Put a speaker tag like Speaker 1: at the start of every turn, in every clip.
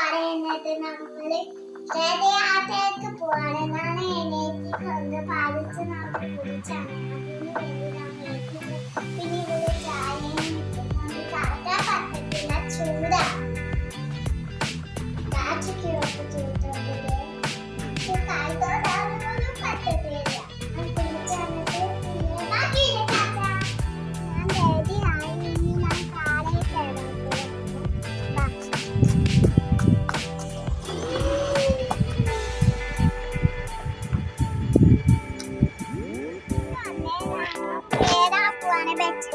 Speaker 1: പറയുന്നത് നമ്മള് രഥയാത്രയ്ക്ക് പോവാണ്. എന്നാണ് എണീറ്റ് കൊണ്ട് പാലിച്ച് നമ്മൾ കുടിച്ചാണ്. അതിന് വേണ്ടി നമ്മൾ പിന്നെ ഇവിടെ ചായയും നമുക്ക് കറക്കാൻ പറ്റത്തില്ല, ചൂടാണ്. കാച്ചയ്ക്ക് ചൂടുണ്ട്, കായ്ത്തോടാനൊന്നും പറ്റത്തില്ല.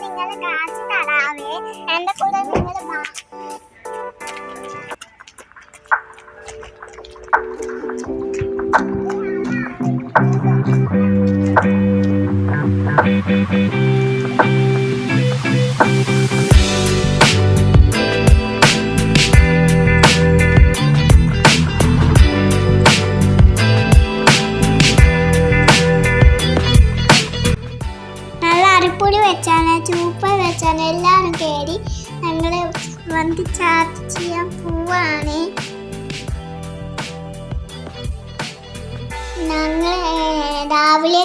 Speaker 1: നിങ്ങൾ കാച്ചി തരാവേ, എന്റെ കൂടെ നിങ്ങൾ ചൂപ്പർ വെച്ചാണ് എല്ലാവരും കയറി ഞങ്ങൾ വണ്ടി ചാർജ് ചെയ്യാൻ പോവാണ്. ഞങ്ങൾ രാവിലെ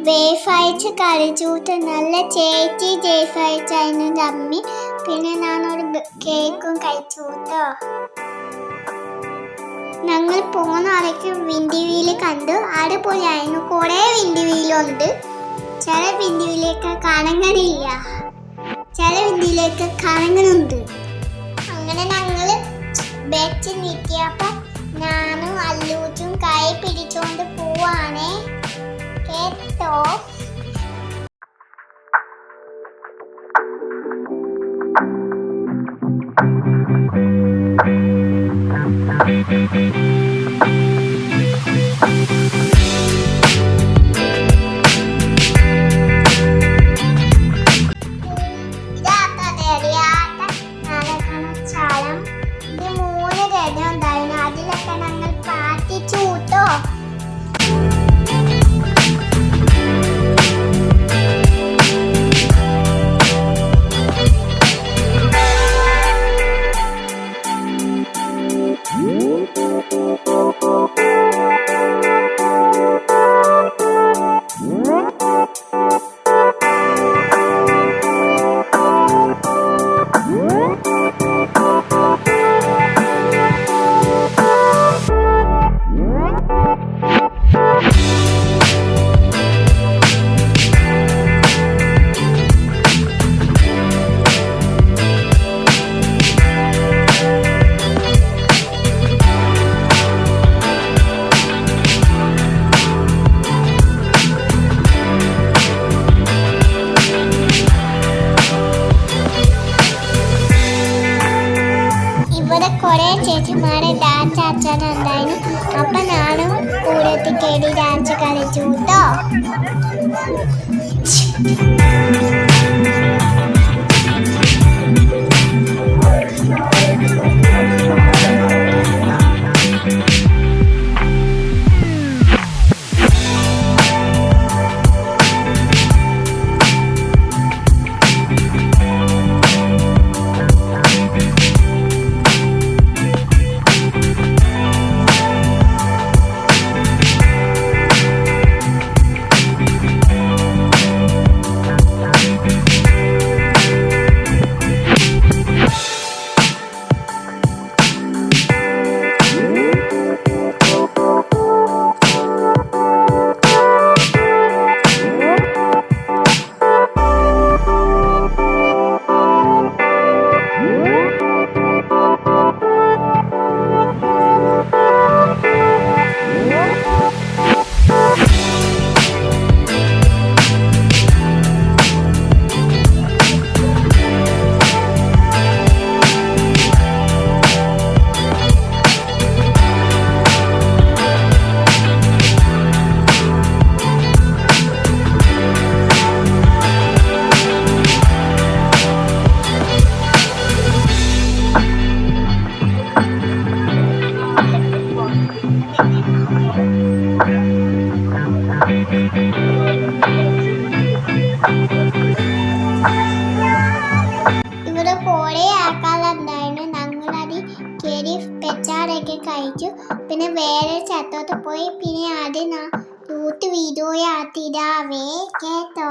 Speaker 1: ബീഫ് അയച്ച് കറി ചൂട്ട് നല്ല ചേച്ചി ബീഫ് അയച്ചായിരുന്നു അമ്മി. പിന്നെ ഞാനൊരു കേക്കും കഴിച്ചു കേട്ടോ. ഞങ്ങൾ പോകുന്ന ആളേക്ക് വിൻഡി വീല് കണ്ടു, അടിപൊളിയായിരുന്നു. കുറേ വിൻഡി വീലുണ്ട്. ചില വിൻഡിയിലേക്ക് കറങ്ങണില്ല, ചില വിൻഡിയിലേക്ക് കറങ്ങുന്നുണ്ട്. അങ്ങനെ ഞങ്ങൾ വെച്ച് നിൽക്കിയപ്പോൾ ഞാനും അല്ലൂച്ചും കൈ പിടിച്ചോണ്ട് പോവാണേ കേട്ടോ. കുറേ ചേച്ചിമാരെ ഡാൻസ് അച്ഛനുണ്ടായിരുന്നു. അപ്പം ഞാനും കൂടെ കയറി ഡാൻസ് കളിച്ചു കേട്ടോ. ഒരു പെച്ചാറൊക്കെ കഴിച്ചു. പിന്നെ വേറെ സ്ഥലത്തോട്ട് പോയി. പിന്നെ അത് വീഡിയോ ആത്തിടാവേ കേട്ടോ.